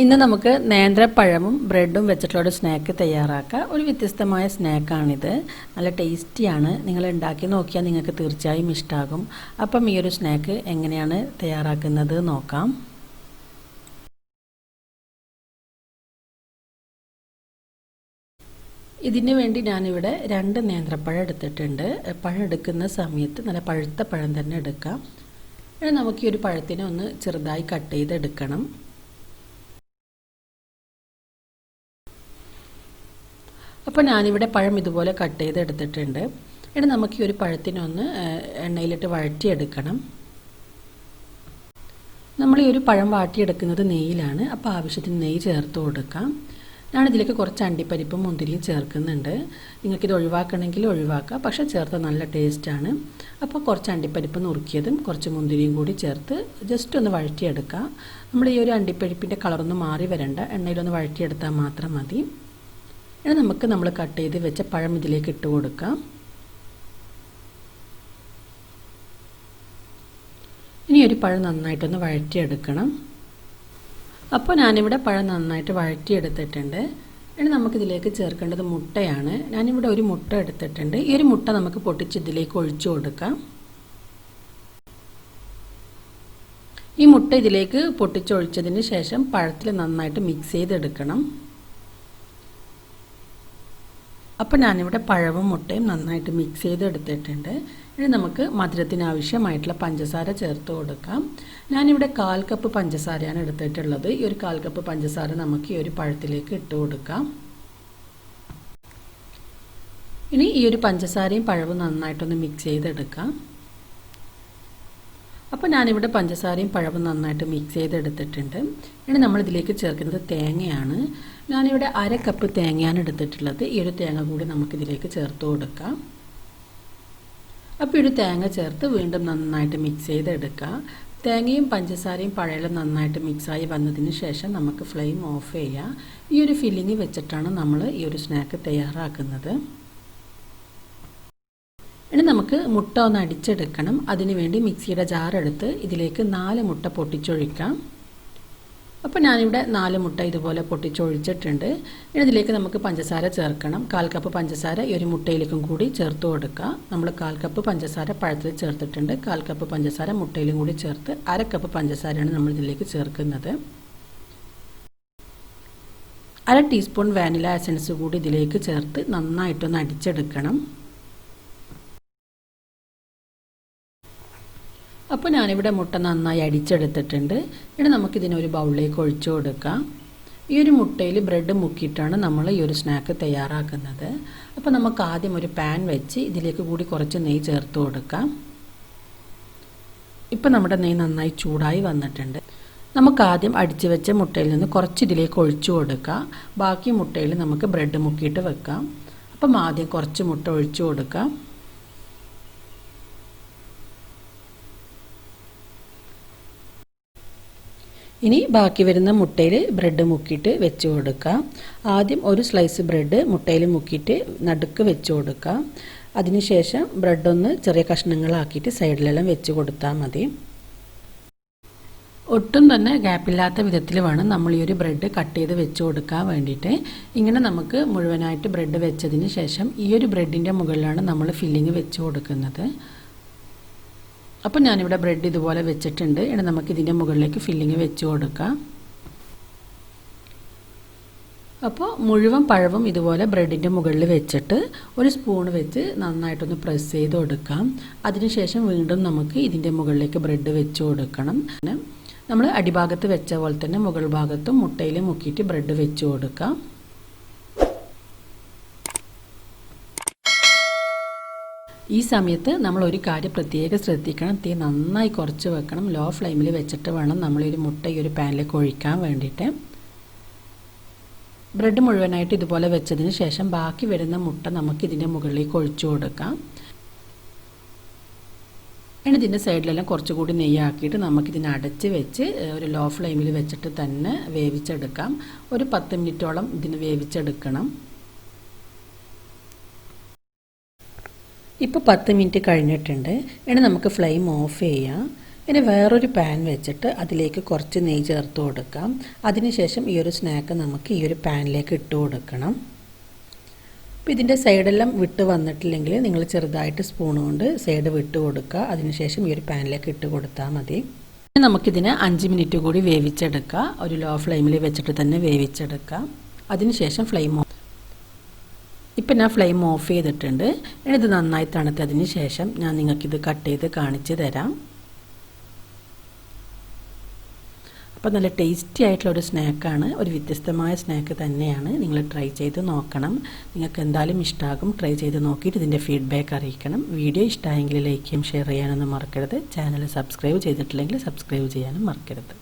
ഇന്ന് നമുക്ക് നേന്ത്രപ്പഴവും ബ്രെഡും വെച്ചിട്ടുള്ള ഒരു സ്നാക്ക് തയ്യാറാക്കാം. ഒരു വ്യത്യസ്തമായ സ്നാക്കാണിത്. നല്ല ടേസ്റ്റിയാണ്. നിങ്ങൾ ഉണ്ടാക്കി നോക്കിയാൽ നിങ്ങൾക്ക് തീർച്ചയായും ഇഷ്ടമാകും. അപ്പം ഈ ഒരു സ്നാക്ക് എങ്ങനെയാണ് തയ്യാറാക്കുന്നത് നോക്കാം. ഇതിനു വേണ്ടി ഞാനിവിടെ 2 നേന്ത്രപ്പഴം എടുത്തിട്ടുണ്ട്. പഴം എടുക്കുന്ന സമയത്ത് നല്ല പഴുത്ത പഴം തന്നെ എടുക്കാം. നമുക്ക് ഈ ഒരു പഴത്തിനെ ഒന്ന് ചെറുതായി കട്ട് ചെയ്തെടുക്കണം. അപ്പോൾ ഞാനിവിടെ പഴം ഇതുപോലെ കട്ട് ചെയ്തെടുത്തിട്ടുണ്ട്. ഇനി നമുക്ക് ഈ ഒരു പഴത്തിനെ ഒന്ന് എണ്ണയിലിട്ട് വഴറ്റിയെടുക്കണം. നമ്മൾ ഈ ഒരു പഴം വാട്ടിയെടുക്കുന്നത് നെയ്യിലാണ്. അപ്പോൾ ആവശ്യത്തിന് നെയ്യ് ചേർത്ത് കൊടുക്കാം. ഞാനിതിലേക്ക് കുറച്ച് അണ്ടിപ്പരിപ്പും മുന്തിരിയും ചേർക്കുന്നുണ്ട്. നിങ്ങൾക്കിത് ഒഴിവാക്കണമെങ്കിൽ ഒഴിവാക്കാം, പക്ഷേ ചേർത്ത് നല്ല ടേസ്റ്റാണ്. അപ്പോൾ കുറച്ച് അണ്ടിപ്പരിപ്പ് നുറുക്കിയതും കുറച്ച് മുന്തിരിയും കൂടി ചേർത്ത് ജസ്റ്റ് ഒന്ന് വഴറ്റിയെടുക്കാം. നമ്മൾ ഈ ഒരു അണ്ടിപ്പരിപ്പിൻ്റെ കളറൊന്നും മാറി വരണ്ട, എണ്ണയിലൊന്ന് വഴറ്റിയെടുത്താൽ മാത്രം മതി. ഇനി നമുക്ക് നമ്മൾ കട്ട് ചെയ്ത് വെച്ച പഴം ഇതിലേക്ക് ഇട്ട് കൊടുക്കാം. ഇനി ഒരു പഴം നന്നായിട്ടൊന്ന് വഴറ്റിയെടുക്കണം. അപ്പോൾ ഞാനിവിടെ പഴം നന്നായിട്ട് വഴറ്റിയെടുത്തിട്ടുണ്ട്. ഇനി നമുക്കിതിലേക്ക് ചേർക്കേണ്ടത് മുട്ടയാണ്. ഞാനിവിടെ ഒരു മുട്ട എടുത്തിട്ടുണ്ട്. ഈ ഒരു മുട്ട നമുക്ക് പൊട്ടിച്ച് ഇതിലേക്ക് ഒഴിച്ചു കൊടുക്കാം. ഈ മുട്ട ഇതിലേക്ക് പൊട്ടിച്ചൊഴിച്ചതിന് ശേഷം പഴത്തിൽ നന്നായിട്ട് മിക്സ് ചെയ്തെടുക്കണം. അപ്പോൾ ഞാനിവിടെ പഴവും മുട്ടയും നന്നായിട്ട് മിക്സ് ചെയ്തെടുത്തിട്ടുണ്ട്. ഇനി നമുക്ക് മധുരത്തിന് ആവശ്യമായിട്ടുള്ള പഞ്ചസാര ചേർത്ത് കൊടുക്കാം. ഞാനിവിടെ 1/4 കപ്പ് പഞ്ചസാരയാണ് എടുത്തിട്ടുള്ളത്. ഈ ഒരു 1/4 കപ്പ് പഞ്ചസാര നമുക്ക് ഈ ഒരു പഴത്തിലേക്ക് ഇട്ട് കൊടുക്കാം. ഇനി ഈ ഒരു പഞ്ചസാരയും പഴവും നന്നായിട്ടൊന്ന് മിക്സ് ചെയ്തെടുക്കാം. അപ്പോൾ ഞാനിവിടെ പഞ്ചസാരയും പഴവും നന്നായിട്ട് മിക്സ് ചെയ്തെടുത്തിട്ടുണ്ട്. ഇനി നമ്മളിതിലേക്ക് ചേർക്കുന്നത് തേങ്ങയാണ്. ഞാനിവിടെ 1/2 കപ്പ് തേങ്ങയാണ് എടുത്തിട്ടുള്ളത്. ഈ ഒരു തേങ്ങ കൂടി നമുക്കിതിലേക്ക് ചേർത്ത് കൊടുക്കാം. അപ്പോൾ ഒരു തേങ്ങ ചേർത്ത് വീണ്ടും നന്നായിട്ട് മിക്സ് ചെയ്തെടുക്കുക. തേങ്ങയും പഞ്ചസാരയും പഴയെല്ലാം നന്നായിട്ട് മിക്സായി വന്നതിന് ശേഷം നമുക്ക് ഫ്ലെയിം ഓഫ് ചെയ്യാം. ഈ ഒരു ഫില്ലിങ് വെച്ചിട്ടാണ് നമ്മൾ ഈ ഒരു സ്നാക്ക് തയ്യാറാക്കുന്നത്. ഇനി നമുക്ക് മുട്ട ഒന്ന് അടിച്ചെടുക്കണം. അതിനുവേണ്ടി മിക്സിയുടെ ജാറെടുത്ത് ഇതിലേക്ക് 4 മുട്ട പൊട്ടിച്ചൊഴിക്കാം. അപ്പോൾ ഞാനിവിടെ 4 മുട്ട ഇതുപോലെ പൊട്ടിച്ചൊഴിച്ചിട്ടുണ്ട്. ഇനി ഇതിലേക്ക് നമുക്ക് പഞ്ചസാര ചേർക്കണം. 1/4 കപ്പ് പഞ്ചസാര ഈ ഒരു മുട്ടയിലേക്കും കൂടി ചേർത്ത് കൊടുക്കുക. നമ്മൾ 1/4 കപ്പ് പഞ്ചസാര പഴത്തിൽ ചേർത്തിട്ടുണ്ട്. 1/4 കപ്പ് പഞ്ചസാര മുട്ടയിലും കൂടി ചേർത്ത് 1/2 കപ്പ് പഞ്ചസാരയാണ് നമ്മൾ ഇതിലേക്ക് ചേർക്കുന്നത്. 1/2 ടീസ്പൂൺ വാനില എസൻസ് കൂടി ഇതിലേക്ക് ചേർത്ത് നന്നായിട്ടൊന്ന് അടിച്ചെടുക്കണം. അപ്പോൾ ഞാനിവിടെ മുട്ട നന്നായി അടിച്ചെടുത്തിട്ടുണ്ട്. ഇനി നമുക്കിതിനൊരു ബൗളിലേക്ക് ഒഴിച്ചു കൊടുക്കാം. ഈ ഒരു മുട്ടയിൽ ബ്രെഡ് മുക്കിയിട്ടാണ് നമ്മൾ ഈ ഒരു സ്നാക്ക് തയ്യാറാക്കുന്നത്. അപ്പോൾ നമുക്ക് ആദ്യം ഒരു പാൻ വെച്ച് ഇതിലേക്ക് കൂടി കുറച്ച് നെയ്യ് ചേർത്ത് കൊടുക്കാം. ഇപ്പോൾ നമ്മുടെ നെയ്യ് നന്നായി ചൂടായി വന്നിട്ടുണ്ട്. നമുക്ക് ആദ്യം അടിച്ചു വെച്ച മുട്ടയിൽ നിന്ന് കുറച്ച് ഇതിലേക്ക് ഒഴിച്ചു കൊടുക്കാം. ബാക്കി മുട്ടയിൽ നമുക്ക് ബ്രെഡ് മുക്കിയിട്ട് വെക്കാം. അപ്പം ആദ്യം കുറച്ച് മുട്ട ഒഴിച്ചു കൊടുക്കാം. ഇനി ബാക്കി വരുന്ന മുട്ടയിൽ ബ്രെഡ് മുക്കിയിട്ട് വെച്ച് കൊടുക്കാം. ആദ്യം ഒരു സ്ലൈസ് ബ്രെഡ് മുട്ടയിൽ മുക്കിയിട്ട് നടുക്ക് വെച്ച് കൊടുക്കാം. അതിനുശേഷം ബ്രെഡൊന്ന് ചെറിയ കഷ്ണങ്ങളാക്കിയിട്ട് സൈഡിലെല്ലാം വെച്ച് കൊടുത്താൽ മതി. ഒട്ടും തന്നെ ഗ്യാപ്പില്ലാത്ത വിധത്തിൽ വേണം നമ്മൾ ഈ ഒരു ബ്രെഡ് കട്ട് ചെയ്ത് വെച്ച് കൊടുക്കാൻ വേണ്ടിയിട്ട്. ഇങ്ങനെ നമുക്ക് മുഴുവനായിട്ട് ബ്രെഡ് വെച്ചതിന് ശേഷം ഈ ഒരു ബ്രെഡിൻ്റെ മുകളിലാണ് നമ്മൾ ഫില്ലിങ് വെച്ച് കൊടുക്കുന്നത്. അപ്പോൾ ഞാനിവിടെ ബ്രെഡ് ഇതുപോലെ വെച്ചിട്ടുണ്ട്. ഇനി നമുക്ക് ഇതിൻ്റെ മുകളിലേക്ക് ഫില്ലിങ് വെച്ച് കൊടുക്കാം. അപ്പോൾ മുഴുവൻ പഴവും ഇതുപോലെ ബ്രെഡിൻ്റെ മുകളിൽ വെച്ചിട്ട് ഒരു സ്പൂൺ വെച്ച് നന്നായിട്ടൊന്ന് പ്രസ് ചെയ്ത് കൊടുക്കാം. അതിനുശേഷം വീണ്ടും നമുക്ക് ഇതിൻ്റെ മുകളിലേക്ക് ബ്രെഡ് വെച്ച് കൊടുക്കണം. നമ്മൾ അടിഭാഗത്ത് വെച്ച പോലെ തന്നെ മുകൾ ഭാഗത്തും മുട്ടയിൽ മുക്കിയിട്ട് ബ്രെഡ് വെച്ച് കൊടുക്കാം. ഈ സമയത്ത് നമ്മൾ ഒരു കാര്യം പ്രത്യേകം ശ്രദ്ധിക്കണം. തീ നന്നായി കുറച്ച് വെക്കണം. ലോ ഫ്ലെയിമിൽ വെച്ചിട്ട് വേണം നമ്മൾ ഒരു മുട്ട ഈ ഒരു പാനിലേക്ക് ഒഴിക്കാൻ വേണ്ടിയിട്ട്. ബ്രെഡ് മുഴുവനായിട്ട് ഇതുപോലെ വെച്ചതിന് ശേഷം ബാക്കി വരുന്ന മുട്ട നമുക്ക് ഇതിൻ്റെ മുകളിലേക്ക് ഒഴിച്ചു കൊടുക്കാം. ഇനി ഇതിൻ്റെ സൈഡിലെല്ലാം കുറച്ചുകൂടി നെയ്യാക്കിയിട്ട് നമുക്കിതിനെ അടച്ച് വെച്ച് ഒരു ലോ ഫ്ലെയിമിൽ വെച്ചിട്ട് തന്നെ വേവിച്ചെടുക്കാം. ഒരു 10 മിനിറ്റോളം ഇതിന് വേവിച്ചെടുക്കണം. ഇപ്പോൾ 10 മിനിറ്റ് കഴിഞ്ഞിട്ടുണ്ട്. ഇനി നമുക്ക് ഫ്ലെയിം ഓഫ് ചെയ്യാം. ഇനി വേറൊരു പാൻ വെച്ചിട്ട് അതിലേക്ക് കുറച്ച് നെയ്യ് ചേർത്ത് കൊടുക്കാം. അതിനുശേഷം ഈ ഒരു സ്നാക്ക് നമുക്ക് ഈ ഒരു പാനിലേക്ക് ഇട്ട് കൊടുക്കണം. അപ്പോൾ ഇതിൻ്റെ സൈഡെല്ലാം വിട്ട് വന്നിട്ടില്ലെങ്കിൽ നിങ്ങൾ ചെറുതായിട്ട് സ്പൂൺ കൊണ്ട് സൈഡ് വിട്ട് കൊടുക്കുക. അതിനുശേഷം ഈ ഒരു പാനിലേക്ക് ഇട്ട് കൊടുത്താൽ മതി. നമുക്കിതിനെ 5 മിനിറ്റ് കൂടി വേവിച്ചെടുക്കുക. ഒരു ലോ ഫ്ലെയിമിൽ വെച്ചിട്ട് തന്നെ വേവിച്ചെടുക്കാം. അതിനുശേഷം ഇപ്പം ഞാൻ ഫ്ലെയിം ഓഫ് ചെയ്തിട്ടുണ്ട്. ഇത് നന്നായി തണുത്തതിന് ശേഷം ഞാൻ നിങ്ങൾക്കിത് കട്ട് ചെയ്ത് കാണിച്ച് തരാം. അപ്പോൾ നല്ല ടേസ്റ്റി ആയിട്ടുള്ള ഒരു സ്നാക്കാണ്. ഒരു വ്യത്യസ്തമായ സ്നാക്ക് തന്നെയാണ്. നിങ്ങൾ ട്രൈ ചെയ്ത് നോക്കണം. നിങ്ങൾക്ക് എന്തായാലും ഇഷ്ടമാകും. ട്രൈ ചെയ്ത് നോക്കിയിട്ട് ഇതിൻ്റെ ഫീഡ്ബാക്ക് അറിയിക്കണം. വീഡിയോ ഇഷ്ടമായെങ്കിൽ ലൈക്ക് ചെയ്യും, ഷെയർ ചെയ്യാനൊന്നും മറക്കരുത്. ചാനൽ സബ്സ്ക്രൈബ് ചെയ്തിട്ടില്ലെങ്കിൽ സബ്സ്ക്രൈബ് ചെയ്യാനും മറക്കരുത്.